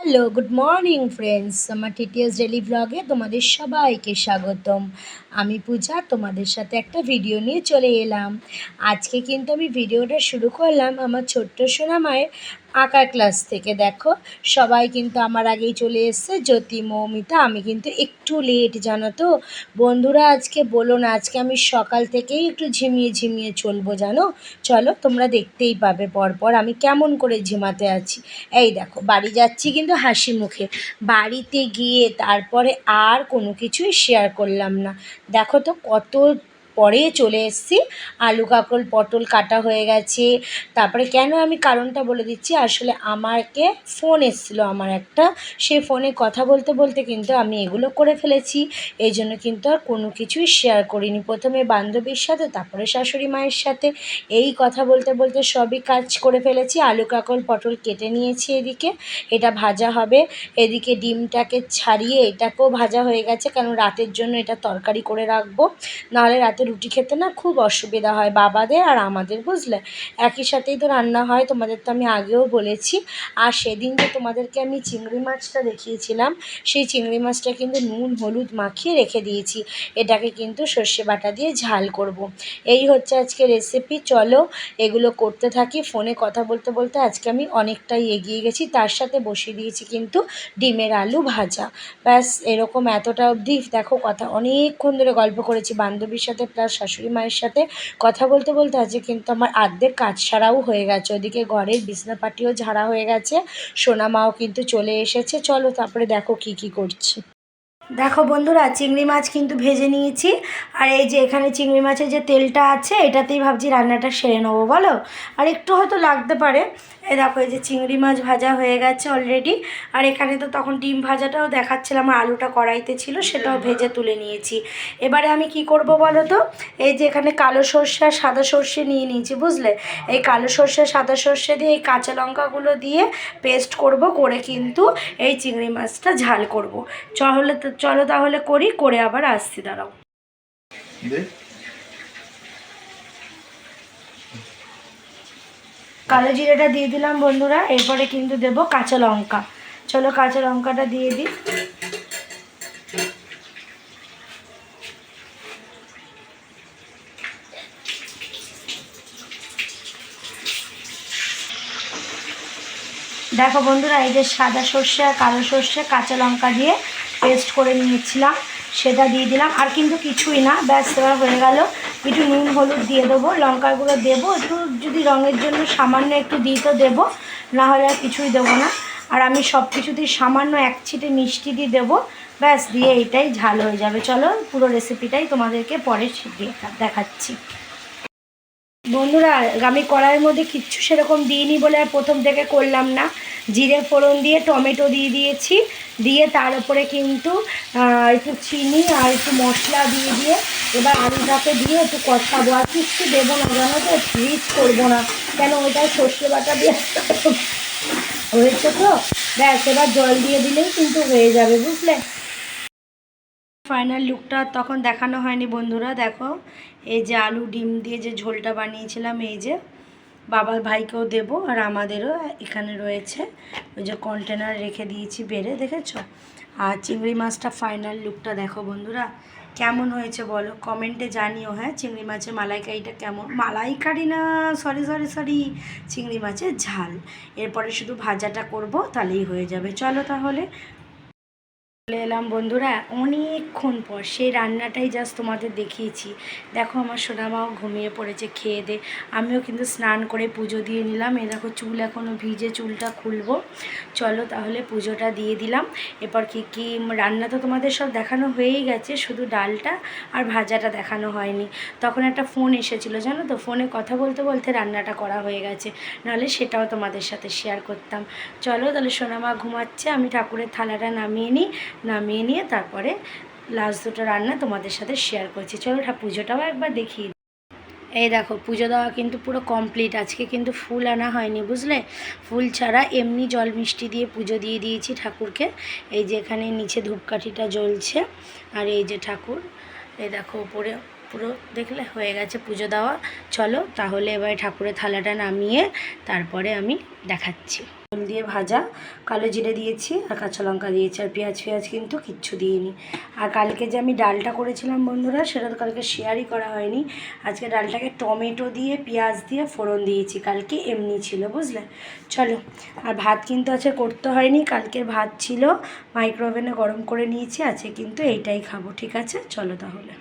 Hello, good morning friends. আমার TTS daily ব্লগে তোমাদের সবাইকে স্বাগতম। আমি পূজা, তোমাদের সাথে একটা ভিডিও নিয়ে চলে এলাম। আজকে কিন্তু আমি ভিডিওটা শুরু করলাম আমার ছোট্ট সোনামায়ের আঁকার ক্লাস থেকে। দেখো, সবাই কিন্তু আমার আগেই চলে এসছে, জ্যোতি, মৌমিতা। আমি কিন্তু একটু লেট, জানো তো বন্ধুরা। আজকে বলো না, আজকে আমি সকাল থেকেই একটু ঝিমিয়ে ঝিমিয়ে চলবো, জানো। চলো, তোমরা দেখতেই পাবে পরপর আমি কেমন করে ঝিমাতে আছি। এই দেখো, বাড়ি যাচ্ছি কিন্তু হাসি মুখে। বাড়িতে গিয়ে তারপরে আর কোনো কিছুই শেয়ার করলাম না। দেখো তো কত পরে চলে এসেছি। আলু কাঁকরোল পটল কাটা হয়ে গেছে। তারপরে কেন আমি কারণটা বলে দিচ্ছি, আসলে আমাকে ফোন এসেছিলো আমার একটা, সেই ফোনে কথা বলতে বলতে কিন্তু আমি এগুলো করে ফেলেছি। এই জন্য কিন্তু আর কোনো কিছুই শেয়ার করিনি। প্রথমে বান্ধবীর সাথে, তারপরে শাশুড়ি মায়ের সাথে এই কথা বলতে বলতে সবই কাজ করে ফেলেছি। আলু কাঁকরোল পটল কেটে নিয়েছি, এদিকে এটা ভাজা হবে। এদিকে ডিমটাকে ছাড়িয়ে এটাকেও ভাজা হয়ে গেছে, কারণ রাতের জন্য এটা তরকারি করে রাখবো। নাহলে রাতে রুটি খেতে না খুব অসুবিধা হয় বাবাদের আর আমাদের, বুঝলে। একই সাথেই তো রান্না হয়, তোমাদের তো আমি আগেও বলেছি। আর সেদিন যে তোমাদেরকে আমি চিংড়ি মাছটা দেখিয়েছিলাম, সেই চিংড়ি মাছটা কিন্তু নুন হলুদ মাখিয়ে রেখে দিয়েছি। এটাকে কিন্তু সর্ষে বাটা দিয়ে ঝাল করব। এই হচ্ছে আজকে রেসিপি। চলো এগুলো করতে থাকি। ফোনে কথা বলতে বলতে আজকে আমি অনেকটাই এগিয়ে গেছি। তার সাথে বসিয়ে দিয়েছি কিন্তু ডিমের আলু ভাজা। ব্যাস, এরকম এতটা অবধি। দেখো, কথা অনেকক্ষণ ধরে গল্প করেছি বান্ধবীর সাথে, প্লাস শাশুড়ি মায়ের সাথে কথা বলতে বলতে আজকে কিন্তু আমার আর্ধেক কাজ সারাও হয়ে গেছে। ওদিকে ঘরের বিছনাপাটিও ঝাড়া হয়ে গেছে। সোনা মাও কিন্তু চলে এসেছে। চলো তারপরে দেখো কি করছি। দেখো বন্ধুরা, চিংড়ি মাছ কিন্তু ভেজে নিয়েছি। আর এই যে এখানে চিংড়ি মাছের যে তেলটা আছে, এটাতেই ভাবছি রান্নাটা সেরে নেবো, বলো। আর একটু হয়তো লাগতে পারে। এই দেখো, এই যে চিংড়ি মাছ ভাজা হয়ে গেছে অলরেডি। আর এখানে তো তখন ডিম ভাজাটাও দেখাচ্ছিলাম, আর আলুটা কড়াইতে ছিল, সেটাও ভেজে তুলে নিয়েছি। এবারে আমি কি করব বলো তো। এই যে এখানে কালো সর্ষে আর সাদা সর্ষে নিয়ে নিয়েছি, বুঝলে। এই কালো সর্ষে সাদা সর্ষে দিয়ে এই কাঁচা লঙ্কাগুলো দিয়ে পেস্ট করব, করে কিন্তু এই চিংড়ি মাছটা ঝাল করব। চলো তাহলে করে আবার আসছি, দাঁড়াও। কালো জিরেটা দিয়ে দিলাম বন্ধুরা। এরপরে কিন্তু দেব কাঁচা লঙ্কা। চলো কাঁচা লঙ্কাটা দিয়ে দিই। দেখো বন্ধুরা, এই যে সাদা সর্ষে আর কালো সর্ষে কাঁচা লঙ্কা দিয়ে পেস্ট করে নিয়েছিলাম, সেটা দিয়ে দিলাম। আর কিন্তু কিছুই না, ব্যাস এবার হয়ে গেল। একটু নুন হলুদ দিয়ে দেবো, লঙ্কাগুলো দেবো একটু, যদি রঙের জন্য সামান্য একটু দিই তো দেবো, না হলে আর কিছুই দেবো না। আর আমি সব কিছুতেই সামান্য এক ছিটে মিষ্টি দিয়ে দেবো, ব্যাস, দিয়ে এইটাই ঝাল হয়ে যাবে। চলো পুরো রেসিপিটাই তোমাদেরকে পরে দেখাচ্ছি। বন্ধুরা, আমি কড়াইয়ের মধ্যে কিচ্ছু সেরকম দিইনি বলে আর প্রথম থেকে করলাম না। জিরে ফোড়ন দিয়ে টমেটো দিয়ে দিয়েছি, দিয়ে তার উপরে কিন্তু একটু চিনি আর একটু মশলা দিয়ে এবার আলুটাকে দিয়ে একটু কষাবো। আর কিচ্ছু দেবো না, জানো তো, রিচ করবো না, কেন ওইটাই সর্ষে বাটা দিয়ে হয়েছে তো। ব্যাস, এবার জল দিয়ে দিলেই কিন্তু হয়ে যাবে, বুঝলে। ফাইনাল লুকটা তখন দেখানো হয়নি বন্ধুরা। দেখো, এই যে আলু ডিম দিয়ে যে ঝোলটা বানিয়েছিলাম, এই যে বাবার ভাইকেও দেব, আর আমাদেরও এখানে রয়েছে। ওই যে কন্টেনার রেখে দিয়েছি বেড়ে, দেখেছো। আর চিংড়ি মাছটা ফাইনাল লুকটা দেখো বন্ধুরা, কেমন হয়েছে বলো, কমেন্টে জানিও। হ্যাঁ, চিংড়ি মাছের মালাইকারিটা কেমন, মালাইকারি না, সরি, চিংড়ি মাছের ঝাল। এরপরে শুধু ভাজাটা করব, তাহলেই হয়ে যাবে। চলো তাহলে চলে এলাম বন্ধুরা অনেকক্ষণ পর। সেই রান্নাটাই জাস্ট তোমাদের দেখিয়েছি। দেখো, আমার সোনামাও ঘুমিয়ে পড়েছে খেয়ে দে। আমিও কিন্তু স্নান করে পুজো দিয়ে নিলাম। এই দেখো, চুল এখনও ভিজে, চুলটা খুলবো। চলো তাহলে পুজোটা দিয়ে দিলাম। এরপর কি রান্না তো তোমাদের সব দেখানো হয়েই গেছে, শুধু ডালটা আর ভাজাটা দেখানো হয়নি। তখন একটা ফোন এসেছিলো, জানো তো, ফোনে কথা বলতে বলতে রান্নাটা করা হয়ে গেছে, নাহলে সেটাও তোমাদের সাথে শেয়ার করতাম। চলো তাহলে, সোনামা ঘুমাচ্ছে, আমি ঠাকুরের থালাটা নামিয়ে নিয়ে তারপরে লাস্ট দুটো রান্না তোমাদের সাথে শেয়ার করছি। চলো পুজোটাও একবার দেখিয়ে। এই দেখো, পুজো দেওয়া কিন্তু পুরো কমপ্লিট। আজকে কিন্তু ফুল আনা হয়নি, বুঝলে। ফুল ছাড়া এমনি জল মিষ্টি দিয়ে পুজো দিয়ে দিয়েছি ঠাকুরকে। এই যে এখানে নিচে ধূপকাঠিটা জ্বলছে, আর এই যে ঠাকুর, এই দেখো ওপরে পুরো দেখলে হয়ে গেছে পুজো দেওয়া। চলো তাহলে এবার ঠাকুরের থালাটা নামিয়ে তারপরে আমি দেখাচ্ছি। তেল দিয়ে ভাজা, কালো জিরে দিয়েছি আর কাঁচা লঙ্কা দিয়েছি, আর পেঁয়াজ কিন্তু কিচ্ছু দিইনি। আর কালকে যে আমি ডালটা করেছিলাম বন্ধুরা, সেটা তো কালকে শেয়ারই করা হয়নি। আজকে ডালটাকে টমেটো দিয়ে পেঁয়াজ দিয়ে ফোড়ন দিয়েছি, কালকে এমনি ছিল, বুঝলে। চলো, আর ভাত কিন্তু আজকে করতে হয়নি, কালকের ভাত ছিল মাইক্রোওভেনে গরম করে নিয়েছি, আছে কিন্তু এইটাই খাবো। ঠিক আছে, চলো তাহলে।